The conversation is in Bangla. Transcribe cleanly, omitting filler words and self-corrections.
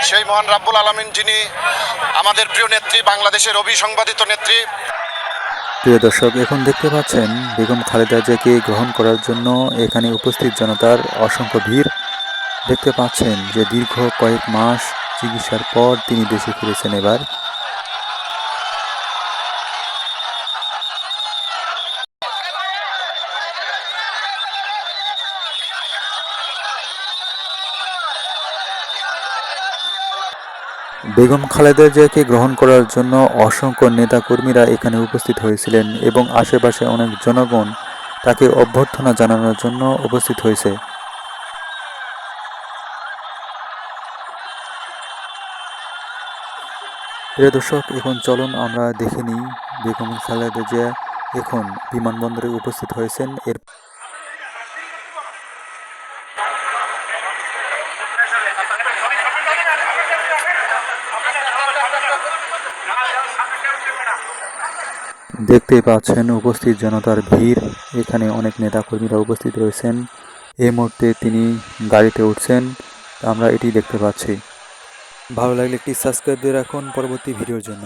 সেই মহান রাব্বুল আলামিন যিনি আমাদের প্রিয় নেত্রী, বাংলাদেশের অবিসংবাদিত নেত্রী। প্রিয় দর্শক, এখন দেখতে পাচ্ছেন বেগম খালেদা জিয়াকে গ্রহণ করার জন্য এখানে উপস্থিত জনতার অসংখ্য ভিড়। দেখতে পাচ্ছেন যে দীর্ঘ কয়েক মাস চিকিৎসার পর তিনি দেশে ফিরেছেন। এবার বেগম খালেদা জিয়াকে গ্রহণ করার জন্য অসংখ্য নেতাকর্মীরা এখানে উপস্থিত হয়েছিলেন এবং আশেপাশে অনেক জনগণ তাকে অভ্যর্থনা জানানোর জন্য উপস্থিত হয়েছে। প্রিয় দর্শক, এখন চলুন আমরা দেখে নিই বেগম খালেদা জিয়া এখন বিমানবন্দরে উপস্থিত হয়েছেন। এর দেখতেই পাচ্ছেন উপস্থিত জনতার ভিড়। এখানে অনেক নেতাকর্মীরা উপস্থিত রয়েছেন। এই মুহূর্তে তিনি গাড়িতে উঠছেন, আমরা এটি দেখতে পাচ্ছি। ভালো লাগলে একটি সাবস্ক্রাইব দিয়ে রাখুন পরবর্তী ভিডিওর জন্য।